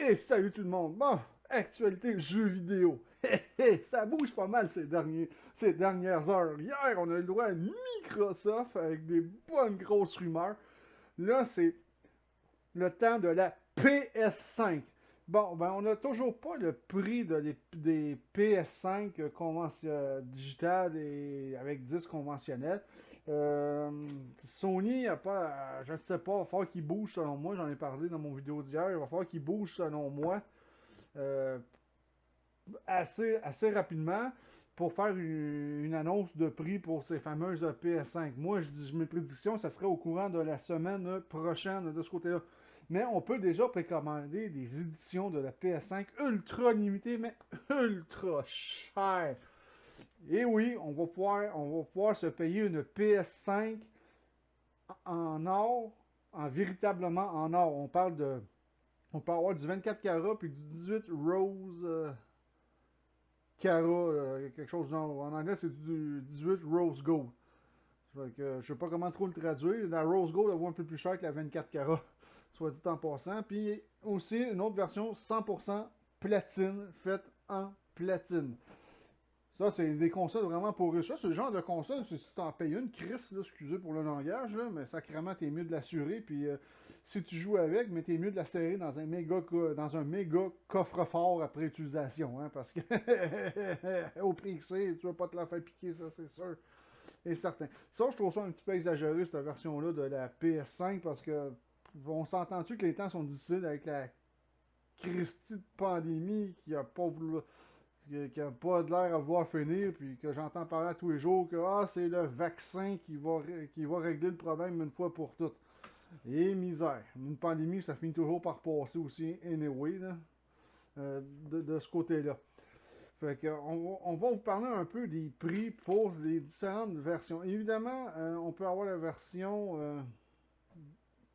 Et salut tout le monde! Bon, actualité jeux vidéo. Ça bouge pas mal ces dernières heures. Hier, on a eu le droit à Microsoft avec des bonnes grosses rumeurs. Là, c'est le temps de la PS5. Bon, ben, on n'a toujours pas le prix des PS5 digitales et avec disque conventionnel. Euh, Sony a pas, je ne sais pas, il va falloir qu'il bouge selon moi. J'en ai parlé dans mon vidéo d'hier. Il va falloir qu'il bouge selon moi euh, assez rapidement pour faire une annonce de prix pour ces fameuses PS5. Moi, mes prédictions, ça serait au courant de la semaine prochaine de ce côté-là. Mais on peut déjà précommander des éditions de la PS5 ultra limitées, mais ultra chères. Et oui, on va pouvoir se payer une PS5 en or, véritablement en or. On peut avoir du 24 carats puis du 18 rose Cara, quelque chose genre. En anglais, c'est du 18 Rose Gold. Fait que, je sais pas comment trop le traduire. La Rose Gold, elle vaut un peu plus cher que la 24 carats, soit dit en passant. Puis aussi une autre version 100% platine, faite en platine. Ça, c'est des consoles vraiment pour riches. Ça, c'est le genre de console, si tu t'en payes une, Chris, là, excusez pour le langage, là, mais sacrément, t'es mieux de l'assurer. Puis si tu joues avec, mais t'es mieux de la serrer dans un méga coffre-fort après utilisation. Hein, parce que au prix que c'est, tu vas pas te la faire piquer, ça, c'est sûr. Et certain. Ça, je trouve ça un petit peu exagéré, cette version-là de la PS5, parce que on s'entend-tu que les temps sont difficiles avec la Christie de pandémie qui a pas voulu qui n'a pas de l'air à vouloir finir, puis que j'entends parler tous les jours que c'est le vaccin qui va régler le problème une fois pour toutes. Et misère. Une pandémie, ça finit toujours par passer aussi, anyway, là, de ce côté-là. Fait que, on va vous parler un peu des prix pour les différentes versions. Évidemment, on peut avoir la version.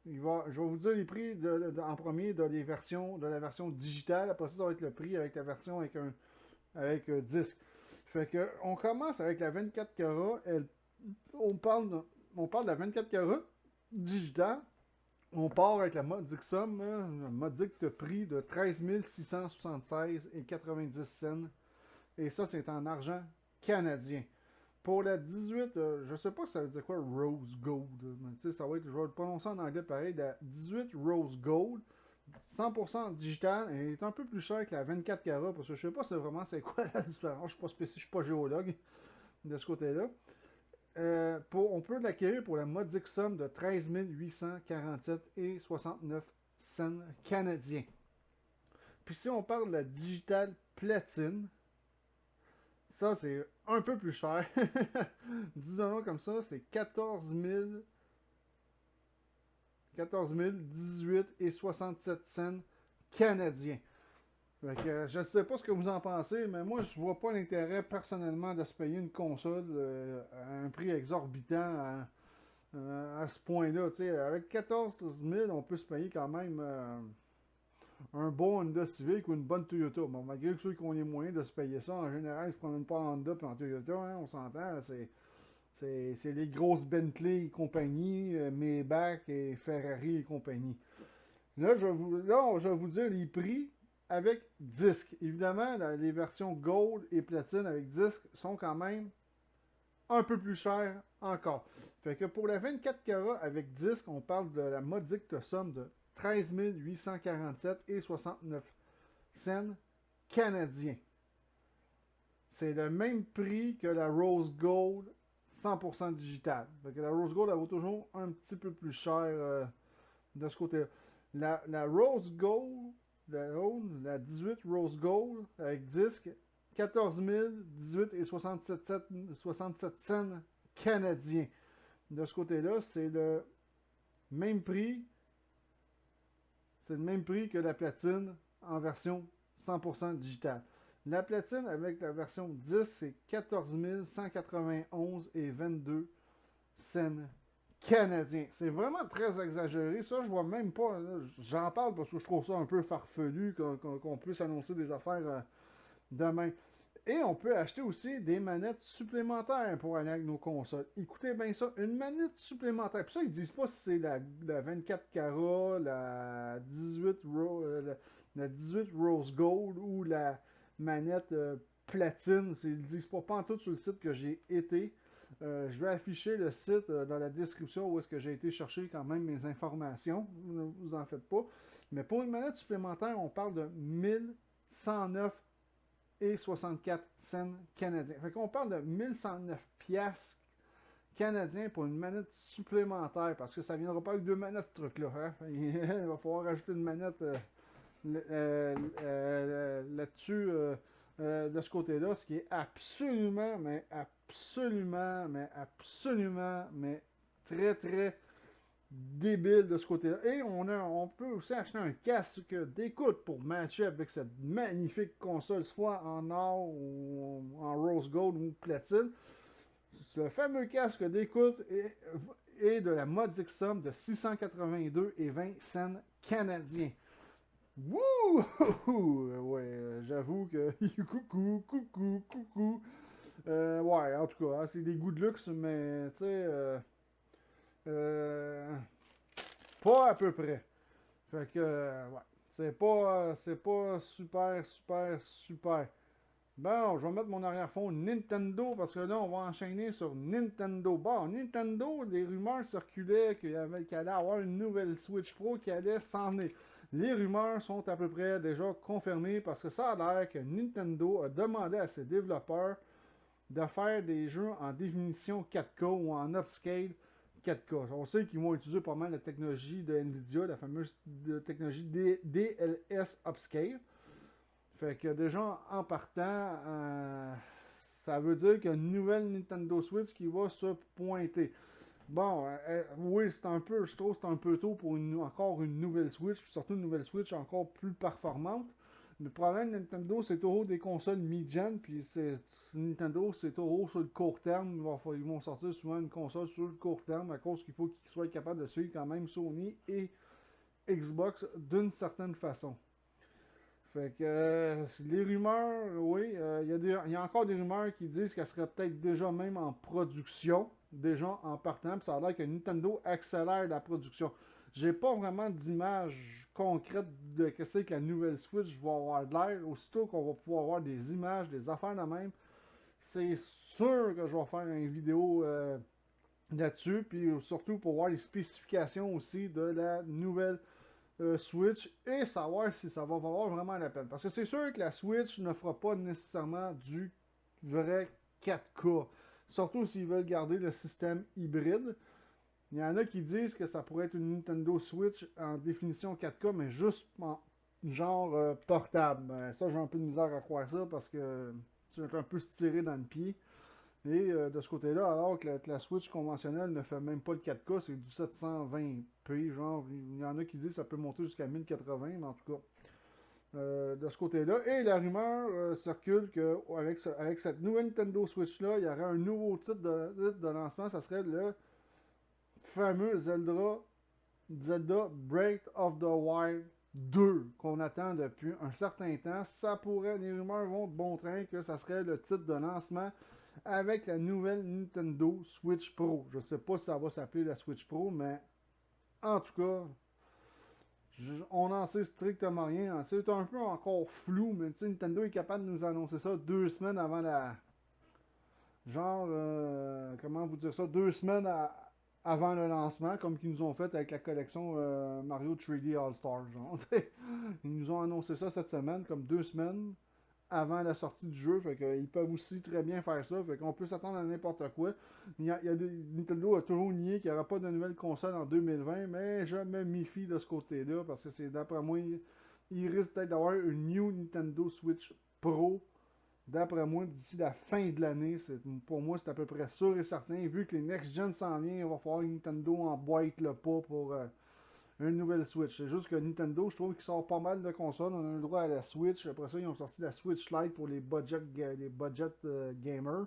Je vais vous dire les prix en premier de la version digitale. Après ça, ça va être le prix avec la version avec disque. Fait que on commence avec la 24 carats. On, parle de, on parle de la 24 carats digitale. On part avec la modique somme, le modique de prix de 13 676 et 90 cents. Et ça, c'est en argent canadien. Pour la 18, je sais pas si ça veut dire quoi Rose Gold. Mais tu sais, ça va être, je vais le prononcer en anglais pareil. La 18 Rose Gold, 100% digital, et est un peu plus cher que la 24 carats, parce que je sais pas c'est quoi la différence. Je suis pas géologue de ce côté-là. On peut l'acquérir pour la modique somme de 13 847 et 69 cents canadiens. Puis si on parle de la digitale platine, ça c'est un peu plus cher. Disons-le comme ça, c'est 14 018 et 67 cents canadiens. Fait que, je ne sais pas ce que vous en pensez, mais moi, je vois pas l'intérêt personnellement de se payer une console à un prix exorbitant à ce point-là. Avec 14 000, on peut se payer quand même un bon Honda Civic ou une bonne Toyota. Bon, malgré que ceux qui ont les moyens de se payer ça, en général, ils se prennent pas en Honda et en Toyota, hein, on s'entend. C'est les grosses Bentley et compagnie, Maybach et Ferrari et compagnie. Là, je vais vous dire les prix avec disque. Évidemment, les versions Gold et Platine avec disque sont quand même un peu plus chères encore. Fait que pour la 24 carats avec disque, on parle de la modique somme de 13 847 et 69 cents canadiens. C'est le même prix que la Rose Gold 100% digital. Fait que la Rose Gold, elle vaut toujours un petit peu plus cher de ce côté-là. La Rose Gold, la 18 Rose Gold avec disque, 14 018 et 67 cents canadiens. De ce côté-là, même prix, c'est le même prix que la platine en version 100% digitale. La platine avec la version 10, c'est 14 191 et 22 cents canadiens. C'est vraiment très exagéré. Ça, je vois même pas. J'en parle parce que je trouve ça un peu farfelu qu'on puisse annoncer des affaires demain. Et on peut acheter aussi des manettes supplémentaires pour aller avec nos consoles. Écoutez bien ça, une manette supplémentaire. Puis ça, ils disent pas si c'est la 24 carats, la 18 la 18 Rose Gold ou la manette platine. Ils ne disent pas en tout sur le site que j'ai été. Je vais afficher le site dans la description où est-ce que j'ai été chercher quand même mes informations. Ne vous en faites pas. Mais pour une manette supplémentaire, on parle de 1109,64 canadiens. Fait qu'on parle de 1109 piastres canadiens pour une manette supplémentaire, parce que ça ne viendra pas avec deux manettes, ce truc-là. Hein? Il va falloir rajouter une manette là-dessus, de ce côté-là, ce qui est absolument, mais très, très débile de ce côté-là. Et on peut aussi acheter un casque d'écoute pour matcher avec cette magnifique console, soit en or ou en rose gold ou platine. Ce fameux casque d'écoute est de la modique somme de 682,20 canadiens. Wouh! Ouais, j'avoue que. coucou. Ouais, en tout cas, hein, c'est des goûts de luxe, mais tu sais. Pas à peu près. Fait que, ouais. C'est pas super. Bon, je vais mettre mon arrière-fond Nintendo parce que là, on va enchaîner sur Nintendo. Bon, Nintendo, des rumeurs circulaient qu'il allait avoir une nouvelle Switch Pro qui allait s'en venir. Les rumeurs sont à peu près déjà confirmées parce que ça a l'air que Nintendo a demandé à ses développeurs de faire des jeux en définition 4K ou en upscale 4K. On sait qu'ils vont utiliser pas mal la technologie de Nvidia, la fameuse technologie DLS Upscale. Fait que déjà en partant, ça veut dire qu'il y a une nouvelle Nintendo Switch qui va se pointer. Bon, oui, je trouve que c'est un peu tôt pour encore une nouvelle Switch, surtout une nouvelle Switch encore plus performante. Le problème de Nintendo, c'est toujours des consoles mid-gen, puis Nintendo, c'est toujours sur le court terme. Ils vont sortir souvent une console sur le court terme à cause qu'il faut qu'ils soient capables de suivre quand même Sony et Xbox d'une certaine façon. Fait que les rumeurs, oui, il y a encore des rumeurs qui disent qu'elle serait peut-être déjà même en production, déjà en partant, puis ça a l'air que Nintendo accélère la production. J'ai pas vraiment d'image concrète de ce que c'est que la nouvelle Switch va avoir de l'air. Aussitôt qu'on va pouvoir avoir des images, des affaires de même, c'est sûr que je vais faire une vidéo là-dessus, puis surtout pour voir les spécifications aussi de la nouvelle Switch et savoir si ça va valoir vraiment la peine. Parce que c'est sûr que la Switch ne fera pas nécessairement du vrai 4K. Surtout s'ils veulent garder le système hybride. Il y en a qui disent que ça pourrait être une Nintendo Switch en définition 4K, mais juste en genre portable. Ben, ça, j'ai un peu de misère à croire ça parce que c'est un peu se tirer dans le pied. Et de ce côté-là, alors que la Switch conventionnelle ne fait même pas le 4K, c'est du 720p, genre, il y en a qui disent que ça peut monter jusqu'à 1080, mais en tout cas, de ce côté-là. Et la rumeur circule qu'avec cette nouvelle Nintendo Switch-là, il y aurait un nouveau titre de lancement, ça serait le fameux Zelda Breath of the Wild 2, qu'on attend depuis un certain temps. Les rumeurs vont de bon train que ça serait le titre de lancement avec la nouvelle Nintendo Switch Pro. Je sais pas si ça va s'appeler la Switch Pro, mais en tout cas, on n'en sait strictement rien. C'est un peu encore flou, mais Nintendo est capable de nous annoncer ça 2 semaines avant la... Genre, comment vous dire ça? 2 semaines avant le lancement, comme qu'ils nous ont fait avec la collection Mario 3D All-Star. Ils nous ont annoncé ça cette semaine, comme 2 semaines avant la sortie du jeu, fait qu'ils peuvent aussi très bien faire ça, fait qu'on peut s'attendre à n'importe quoi. Nintendo a toujours nié qu'il n'y aura pas de nouvelle console en 2020, mais je me méfie de ce côté-là, parce que c'est d'après moi, il risque peut-être d'avoir une New Nintendo Switch Pro, d'après moi, d'ici la fin de l'année. Pour moi, c'est à peu près sûr et certain, vu que les Next Gen s'en viennent, il va falloir que Nintendo emboîte le pas pour... une nouvelle Switch. C'est juste que Nintendo, je trouve qu'il sort pas mal de consoles. On a le droit à la Switch. Après ça, ils ont sorti la Switch Lite pour les budget gamers.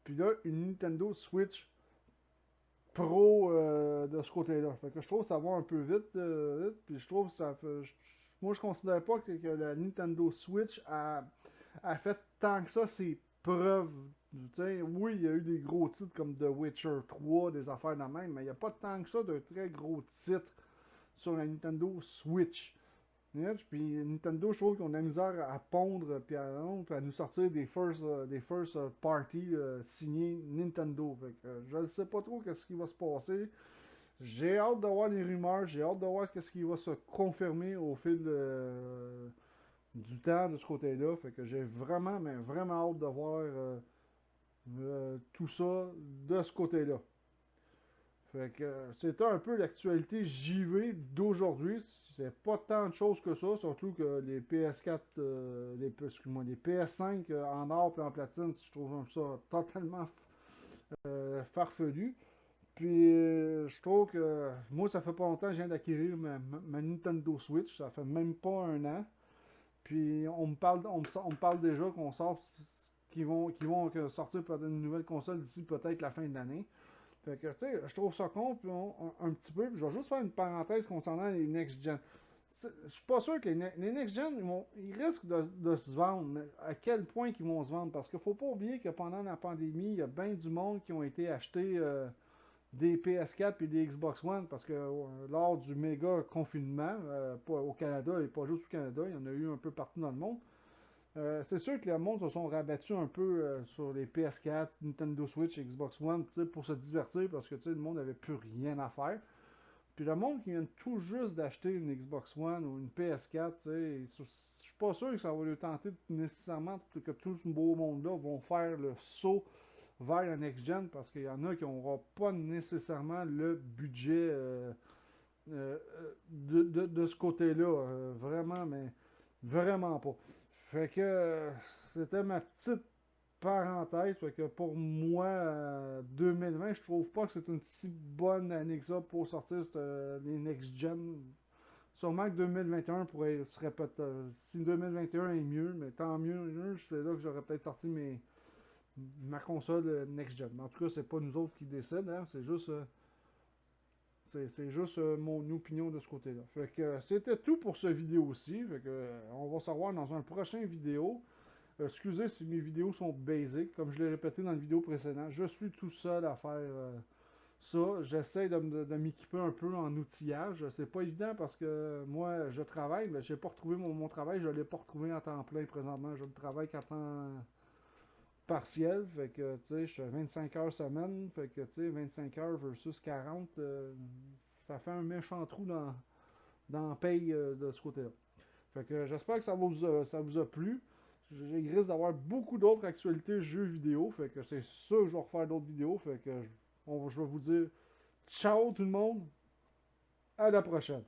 Puis là, une Nintendo Switch Pro de ce côté-là. Fait que je trouve que ça va un peu vite. Puis je trouve que ça fait... Moi, je considère pas que la Nintendo Switch a fait tant que ça ses preuves. Oui, il y a eu des gros titres comme The Witcher 3, des affaires de même, mais il n'y a pas tant que ça de très gros titres sur la Nintendo Switch. Niche, puis Nintendo, je trouve qu'on a de la misère à pondre puis à nous sortir des first party signés Nintendo. Fait que, je ne sais pas trop qu'est-ce qui va se passer. J'ai hâte de voir les rumeurs, j'ai hâte de voir qu'est-ce qui va se confirmer au fil du temps de ce côté-là. Fait que j'ai vraiment, mais vraiment hâte de voir tout ça de ce côté-là. Fait que c'était un peu l'actualité JV d'aujourd'hui. C'est pas tant de choses que ça, surtout que les PS4, excuse-moi, les PS5 en or et en platine, je trouve ça totalement farfelu. Puis je trouve que moi, ça fait pas longtemps que je viens d'acquérir ma Nintendo Switch, ça fait même pas un an. Puis on me parle déjà qu'on sort, qu'ils vont sortir peut-être une nouvelle console d'ici peut-être la fin de l'année. Fait que, tu sais, je trouve ça con, puis un petit peu. Puis je vais juste faire une parenthèse concernant les next-gen. Je suis pas sûr que les next-gen, ils risquent de se vendre, mais à quel point ils vont se vendre? Parce qu'il faut pas oublier que pendant la pandémie, il y a bien du monde qui ont été achetés des PS4 et des Xbox One, parce que lors du méga confinement, pas au Canada et pas juste au Canada, il y en a eu un peu partout dans le monde. C'est sûr que le monde se sont rabattus un peu sur les PS4, Nintendo Switch, Xbox One, pour se divertir parce que le monde n'avait plus rien à faire. Puis le monde qui vient tout juste d'acheter une Xbox One ou une PS4, je suis pas sûr que ça va lui tenter nécessairement que tout ce beau monde-là vont faire le saut vers la next-gen parce qu'il y en a qui n'auront pas nécessairement le budget de ce côté-là. Vraiment, mais vraiment pas. Fait que c'était ma petite parenthèse. Fait que pour moi, 2020, je trouve pas que c'est une si bonne année que ça pour sortir les next-gen. Sûrement que 2021 serait peut-être. Si 2021 est mieux, mais tant mieux, c'est là que j'aurais peut-être sorti ma console next-gen. Mais en tout cas, c'est pas nous autres qui décident, hein, c'est juste. C'est juste mon opinion de ce côté-là. Fait que c'était tout pour cette vidéo-ci. Fait que on va se revoir dans un prochain vidéo. Excusez si mes vidéos sont basiques, comme je l'ai répété dans la vidéo précédente. Je suis tout seul à faire ça. J'essaie de m'équiper un peu en outillage. C'est pas évident parce que moi, je travaille, mais j'ai pas retrouvé mon travail. Je l'ai pas retrouvé en temps plein présentement. Je ne travaille qu'en temps partiel. Fait que, tu sais, je fais 25 heures semaine. Fait que, tu sais, 25 heures versus 40, ça fait un méchant trou dans la paye de ce côté-là. Fait que j'espère que ça vous a plu. J'ai risque d'avoir beaucoup d'autres actualités jeux vidéo. Fait que c'est sûr que je vais refaire d'autres vidéos. Fait que je vais vous dire ciao tout le monde. À la prochaine.